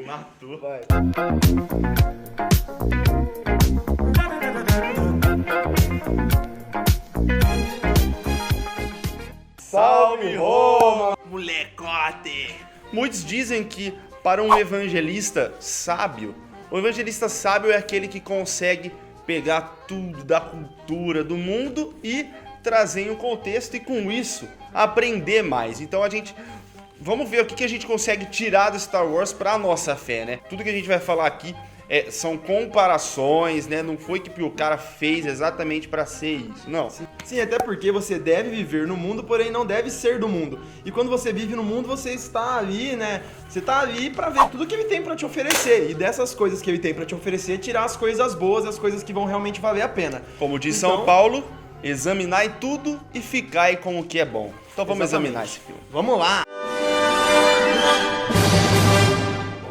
Matou. Vai. Salve Roma! Molecote! Muitos dizem que para um evangelista sábio, o evangelista sábio é aquele que consegue pegar tudo da cultura do mundo e trazer em um contexto e com isso aprender mais. Então vamos ver o que a gente consegue tirar do Star Wars para a nossa fé, né? Tudo que a gente vai falar aqui são comparações, né? Não foi que o cara fez exatamente para ser isso, não. Sim, até porque você deve viver no mundo, porém não deve ser do mundo. E quando você vive no mundo, você está ali, né? Você está ali para ver tudo que ele tem para te oferecer. E dessas coisas que ele tem para te oferecer, tirar as coisas boas, as coisas que vão realmente valer a pena. Como diz São Paulo, examinai tudo e ficai com o que é bom. Então vamos examinar esse filme. Vamos lá!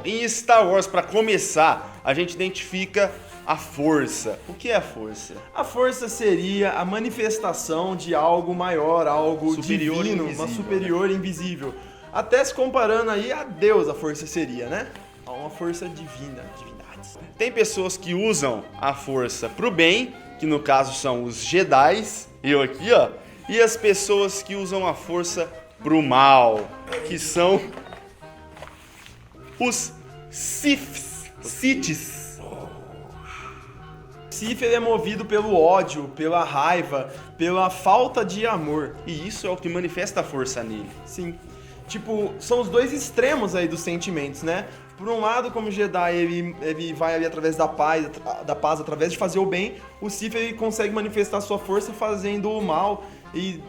Em Star Wars, para começar, a gente identifica a força. O que é a força? A força seria a manifestação de algo maior, algo superior, divino, invisível, uma superior invisível. Até se comparando aí a Deus, a força seria, né? Uma força divina, divindades. Tem pessoas que usam a força pro bem, que no caso são os Jedis, eu aqui, ó, e as pessoas que usam a força pro mal, que são os Siths. Sith ele é movido pelo ódio, pela raiva, pela falta de amor. E isso é o que manifesta a força nele. Sim. Tipo, são os dois extremos aí dos sentimentos, né? Por um lado, como Jedi, ele vai ali através da paz, através de fazer o bem. O Sith, ele consegue manifestar sua força fazendo o mal e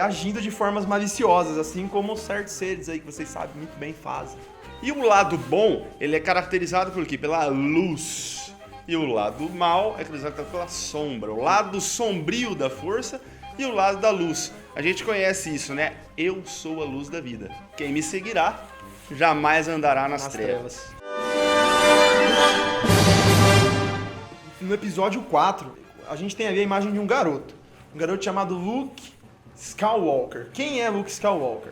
agindo de formas maliciosas, assim como certos seres aí que vocês sabem muito bem fazem. E o lado bom, ele é caracterizado por quê? Pela luz. E o lado mal é caracterizado pela sombra. O lado sombrio da força e o lado da luz. A gente conhece isso, né? Eu sou a luz da vida. Quem me seguirá jamais andará nas trevas. No episódio 4, a gente tem ali a imagem de um garoto. Um garoto chamado Luke Skywalker. Quem é Luke Skywalker?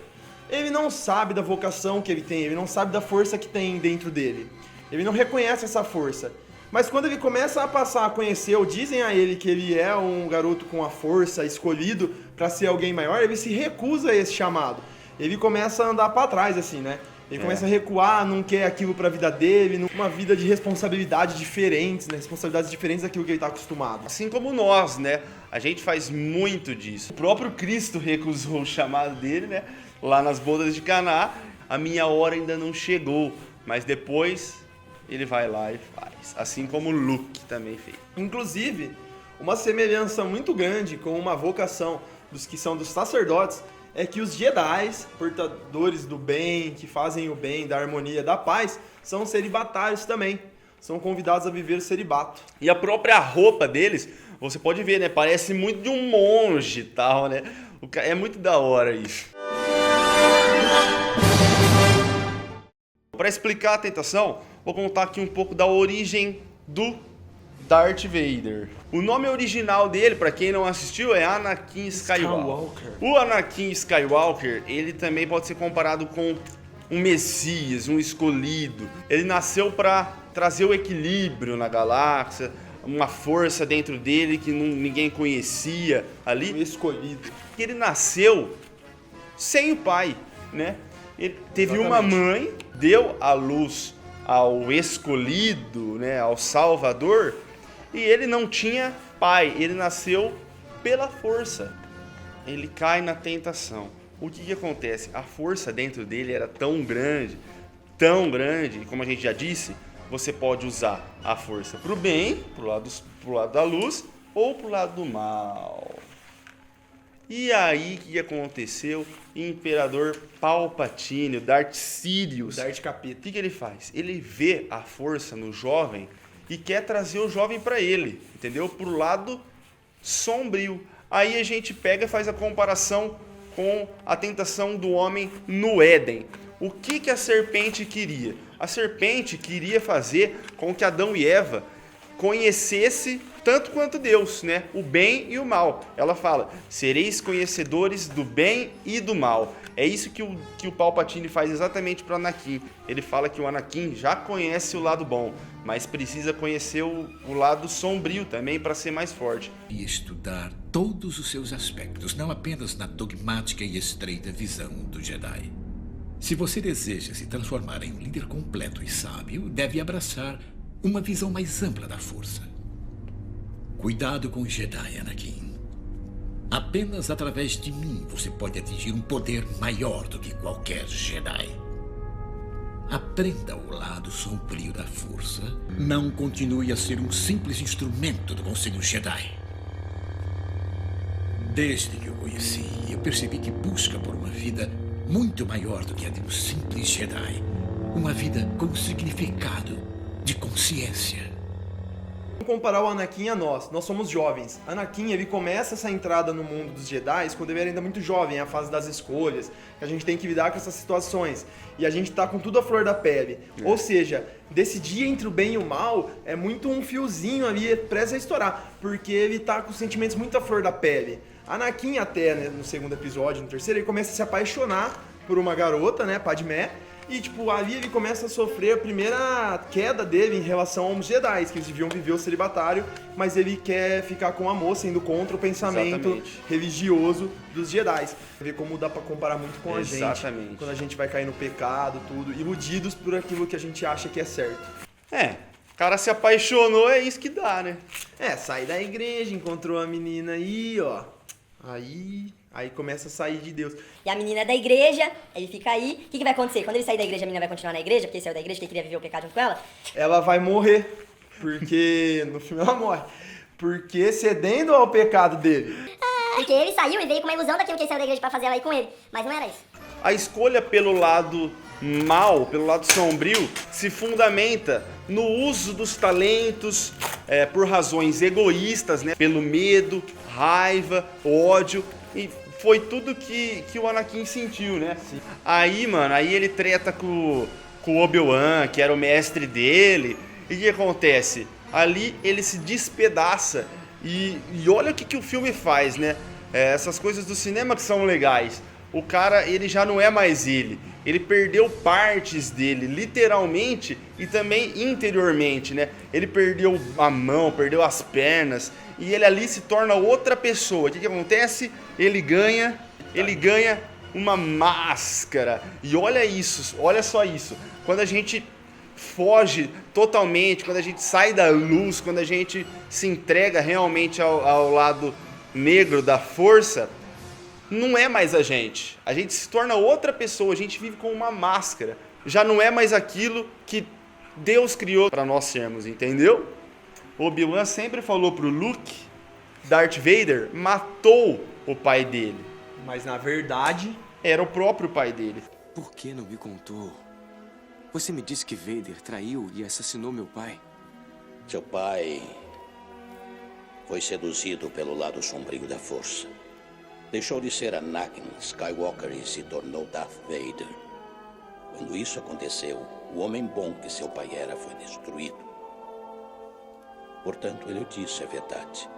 Ele não sabe da vocação que ele tem, ele não sabe da força que tem dentro dele. Ele não reconhece essa força. Mas quando ele começa a passar a conhecer, ou dizem a ele que ele é um garoto com a força, escolhido para ser alguém maior, ele se recusa a esse chamado. Ele começa a andar para trás, assim, né? Ele começa a recuar, não quer aquilo para a vida dele, uma vida de responsabilidade diferentes, né? Responsabilidades diferentes daquilo que ele está acostumado. Assim como nós, né? A gente faz muito disso. O próprio Cristo recusou o chamado dele, né? Lá nas bodas de Caná, a minha hora ainda não chegou, mas depois ele vai lá e faz, assim como Luke também fez. Inclusive, uma semelhança muito grande com uma vocação dos que são dos sacerdotes é que os Jedi, portadores do bem, que fazem o bem, da harmonia, da paz, são celibatários também. São convidados a viver o celibato. E a própria roupa deles, você pode ver, né? Parece muito de um monge e tal, né? É muito da hora isso. Para explicar a tentação, vou contar aqui um pouco da origem do Darth Vader. O nome original dele, para quem não assistiu, é Anakin Skywalker. O Anakin Skywalker, ele também pode ser comparado com um Messias, um escolhido. Ele nasceu para trazer o equilíbrio na galáxia, uma força dentro dele que ninguém conhecia ali. O escolhido. Ele nasceu sem o pai, né? Ele teve uma mãe, deu à luz ao escolhido, né, ao Salvador, e ele não tinha pai, ele nasceu pela força. Ele cai na tentação. O que acontece? A força dentro dele era tão grande, e como a gente já disse, você pode usar a força para o bem, pro lado da luz, ou pro lado do mal. E aí, o que aconteceu? Imperador Palpatine, o Darth Sidious. Darth Capeta. O que ele faz? Ele vê a força no jovem e quer trazer o jovem para ele, entendeu? Pro lado sombrio. Aí a gente pega e faz a comparação com a tentação do homem no Éden. O que a serpente queria? A serpente queria fazer com que Adão e Eva conhecesse tanto quanto Deus, né? O bem e o mal. Ela fala, sereis conhecedores do bem e do mal. É isso que o Palpatine faz exatamente para o Anakin. Ele fala que o Anakin já conhece o lado bom, mas precisa conhecer o lado sombrio também para ser mais forte. E estudar todos os seus aspectos, não apenas na dogmática e estreita visão do Jedi. Se você deseja se transformar em um líder completo e sábio, deve abraçar uma visão mais ampla da força. Cuidado com o Jedi, Anakin. Apenas através de mim você pode atingir um poder maior do que qualquer Jedi. Aprenda o lado sombrio da força. Não continue a ser um simples instrumento do Conselho Jedi. Desde que eu conheci, eu percebi que busca por uma vida muito maior do que a de um simples Jedi. Uma vida com significado, de consciência. Vamos comparar o Anakin a nós somos jovens. Anakin, ele começa essa entrada no mundo dos Jedi quando ele era ainda muito jovem, é a fase das escolhas, que a gente tem que lidar com essas situações. E a gente tá com tudo à flor da pele. Ou seja, decidir entre o bem e o mal é muito um fiozinho ali, prestes a estourar, porque ele tá com sentimentos muito à flor da pele. Anakin até, né, no segundo episódio, no terceiro, ele começa a se apaixonar por uma garota, né, Padmé, e, tipo, ali ele começa a sofrer a primeira queda dele em relação aos Jedi, que eles deviam viver o celibatário, mas ele quer ficar com a moça, indo contra o pensamento religioso dos Jedi. Você vê como dá pra comparar muito com a gente, quando a gente vai cair no pecado, tudo, iludidos por aquilo que a gente acha que é certo. O cara se apaixonou, é isso que dá, né? Sai da igreja, encontrou a menina aí, ó. Aí começa a sair de Deus. E a menina é da igreja, ele fica aí. O que vai acontecer? Quando ele sair da igreja, a menina vai continuar na igreja, porque ele saiu da igreja, que ele queria viver o pecado junto com ela? Ela vai morrer, porque no filme ela morre. Porque cedendo ao pecado dele. Porque ele saiu e veio com uma ilusão daquilo que ele saiu da igreja pra fazer ela ir com ele. Mas não era isso. A escolha pelo lado mal, pelo lado sombrio, se fundamenta no uso dos talentos por razões egoístas, né? Pelo medo, raiva, ódio. E foi tudo que o Anakin sentiu, né? Sim. Aí, mano, ele treta com o Obi-Wan, que era o mestre dele. E o que acontece? Ali ele se despedaça. E olha o que o filme faz, né? Essas coisas do cinema que são legais. O cara, ele já não é mais ele. Ele perdeu partes dele, literalmente e também interiormente, né? Ele perdeu a mão, perdeu as pernas. E ele ali se torna outra pessoa. O que acontece? Ele ganha uma máscara. E olha isso, olha só isso. Quando a gente foge totalmente, quando a gente sai da luz, quando a gente se entrega realmente ao lado negro da força, não é mais a gente se torna outra pessoa, a gente vive com uma máscara, já não é mais aquilo que Deus criou para nós sermos, entendeu? Obi-Wan sempre falou pro Luke, Darth Vader matou o pai dele. Mas na verdade, era o próprio pai dele. Por que não me contou? Você me disse que Vader traiu e assassinou meu pai. Seu pai foi seduzido pelo lado sombrio da força. Deixou de ser Anakin Skywalker e se tornou Darth Vader. Quando isso aconteceu, o homem bom que seu pai era foi destruído. Portanto, ele disse a verdade.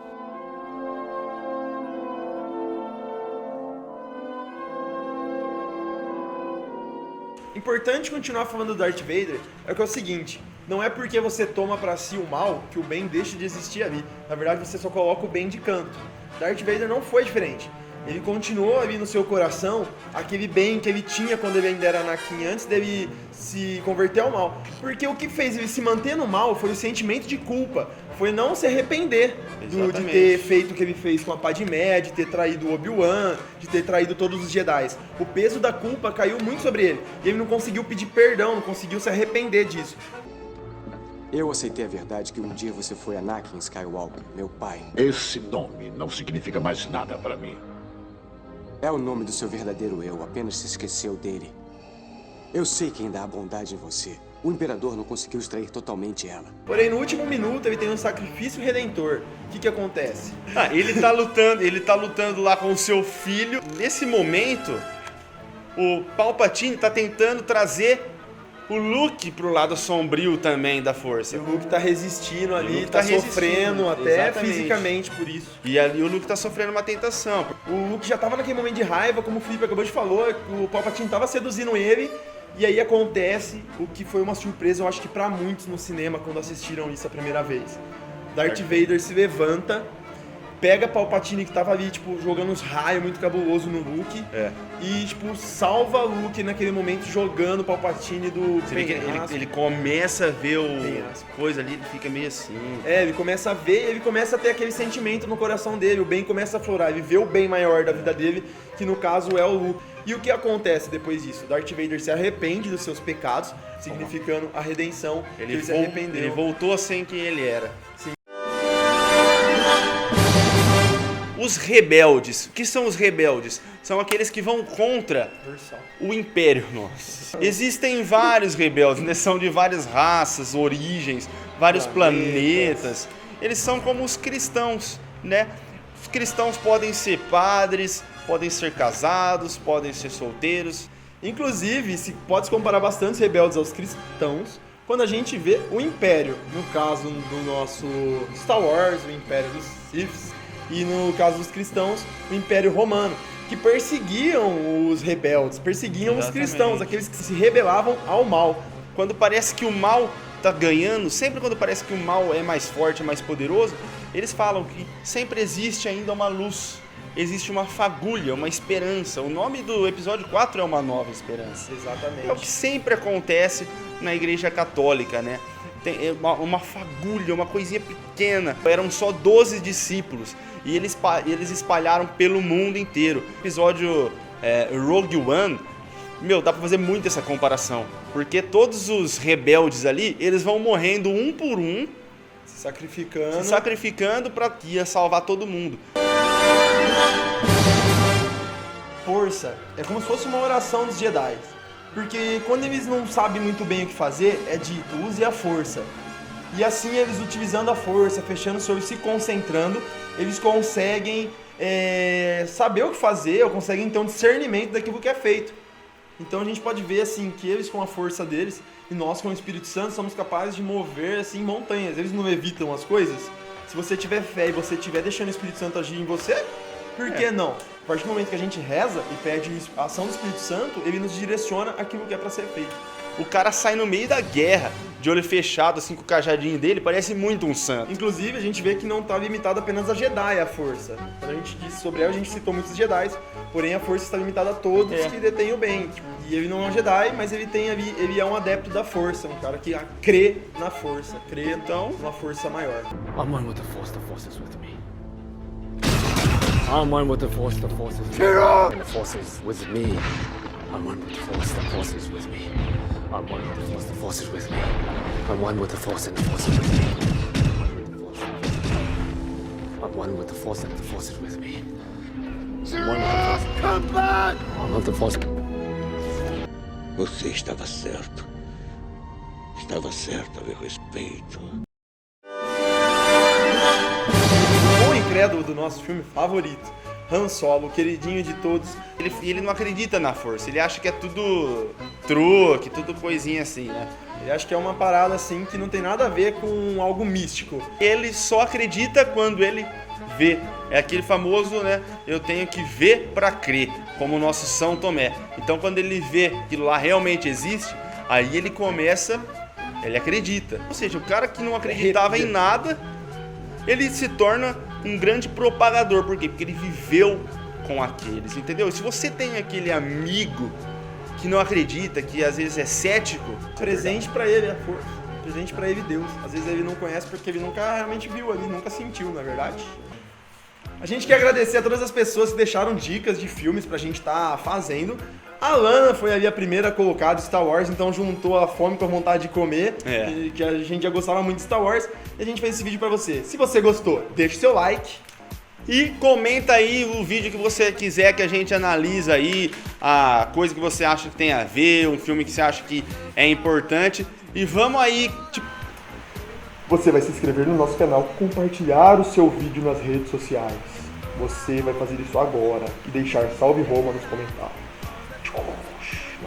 Importante continuar falando do Darth Vader é que é o seguinte, não é porque você toma pra si o mal que o bem deixa de existir ali. Na verdade, você só coloca o bem de canto. Darth Vader não foi diferente. Ele continuou ali no seu coração aquele bem que ele tinha quando ele ainda era Anakin, antes dele se converter ao mal. Porque o que fez ele se manter no mal foi o sentimento de culpa. Foi não se arrepender de ter feito o que ele fez com a Padmé, de ter traído o Obi-Wan, de ter traído todos os Jedi. O peso da culpa caiu muito sobre ele. E ele não conseguiu pedir perdão, não conseguiu se arrepender disso. Eu aceitei a verdade que um dia você foi Anakin Skywalker, meu pai. Esse nome não significa mais nada para mim. É o nome do seu verdadeiro eu, apenas se esqueceu dele. Eu sei que ainda há bondade em você. O Imperador não conseguiu extrair totalmente ela. Porém, no último minuto, ele tem um sacrifício redentor. O que acontece? Ele tá lutando lá com o seu filho. Nesse momento, o Palpatine tá tentando trazer o Luke pro lado sombrio também da força. E o Luke tá resistindo ali, Luke tá tá sofrendo resistindo, até exatamente. fisicamente por isso. E ali o Luke tá sofrendo uma tentação. O Luke já tava naquele momento de raiva, como o Felipe acabou de falar, o Palpatine tava seduzindo ele, e aí acontece o que foi uma surpresa, eu acho que pra muitos no cinema, quando assistiram isso a primeira vez. Darth Vader se levanta, pega Palpatine que tava ali, tipo, jogando uns raios muito cabuloso no Luke, e, tipo, salva o Luke naquele momento jogando Palpatine do Você vê que ele começa a ver coisa ali, ele fica meio assim. Ele começa a ver, ele começa a ter aquele sentimento no coração dele, o bem começa a florar, ele vê o bem maior da vida dele, que no caso é o Luke. E o que acontece depois disso? Darth Vader se arrepende dos seus pecados, significando a redenção, ele se arrependeu. Ele voltou a ser quem ele era. Sim. Os rebeldes. O que são os rebeldes? São aqueles que vão contra o Império nosso. Existem vários rebeldes, né? São de várias raças, origens, vários planetas. Eles são como os cristãos, né? Os cristãos podem ser padres, podem ser casados, podem ser solteiros. Inclusive, pode se comparar bastante os rebeldes aos cristãos quando a gente vê o Império. No caso do nosso Star Wars, o Império dos Siths, e no caso dos cristãos, o Império Romano, que perseguiam os rebeldes, perseguiam os cristãos, aqueles que se rebelavam ao mal. Quando parece que o mal tá ganhando, sempre quando parece que o mal é mais forte, é mais poderoso, eles falam que sempre existe ainda uma luz, existe uma fagulha, uma esperança. O nome do episódio 4 é Uma Nova Esperança. Exatamente. É o que sempre acontece na Igreja Católica, né? Tem uma fagulha, uma coisinha pequena. Eram só 12 discípulos e eles espalharam pelo mundo inteiro. O episódio Rogue One, dá pra fazer muito essa comparação. Porque todos os rebeldes ali, eles vão morrendo um por um, se sacrificando pra ia salvar todo mundo. Força é como se fosse uma oração dos Jedi. Porque quando eles não sabem muito bem o que fazer, é dito, use a força. E assim eles utilizando a força, fechando os olhos, se concentrando, eles conseguem saber o que fazer, ou conseguem ter um discernimento daquilo que é feito. Então a gente pode ver assim que eles com a força deles e nós com o Espírito Santo somos capazes de mover assim montanhas. Eles não evitam as coisas. Se você tiver fé e você estiver deixando o Espírito Santo agir em você, por que não? A partir do momento que a gente reza e pede a ação do Espírito Santo, ele nos direciona aquilo que é para ser feito. O cara sai no meio da guerra, de olho fechado, assim, com o cajadinho dele, parece muito um santo. Inclusive, a gente vê que não está limitado apenas a Jedi, a força. Quando a gente disse sobre ela, a gente citou muitos Jedi, porém a força está limitada a todos que detêm o bem. E ele não é um Jedi, mas ele é um adepto da força, um cara que crê na força, crê então numa força maior. I'm one with the force is with me. I'm one with the force is with me. And the force is with me. I'm one with the force is with me. I'm one with the force is with me. I'm one with the force and the force is with me. I'm one with the force and the force is with me. Come back! I'm one with the force. Você estava certo. Estava certo a meu respeito. O bom incrédulo do nosso filme favorito, Han Solo, queridinho de todos. Ele não acredita na força, ele acha que é tudo truque, tudo coisinha assim, né? Ele acha que é uma parada assim que não tem nada a ver com algo místico. Ele só acredita quando ele vê. É aquele famoso, né? Eu tenho que ver pra crer, como o nosso São Tomé. Então quando ele vê que aquilo lá realmente existe, aí ele acredita. Ou seja, o cara que não acreditava em nada, ele se torna um grande propagador. Por quê? Porque ele viveu com aqueles, entendeu? Se você tem aquele amigo que não acredita, que às vezes é cético, presente pra ele a força, presente pra ele Deus. Às vezes ele não conhece porque ele nunca realmente viu ali, nunca sentiu, na verdade. A gente quer agradecer a todas as pessoas que deixaram dicas de filmes pra gente estar fazendo. A Lana foi ali a primeira colocada de Star Wars, então juntou a fome com a vontade de comer, que a gente já gostava muito de Star Wars, e a gente fez esse vídeo pra você. Se você gostou, deixa o seu like. E comenta aí o vídeo que você quiser que a gente analisa aí, a coisa que você acha que tem a ver, um filme que você acha que é importante. E vamos aí, Você vai se inscrever no nosso canal, compartilhar o seu vídeo nas redes sociais. Você vai fazer isso agora e deixar salve Roma nos comentários.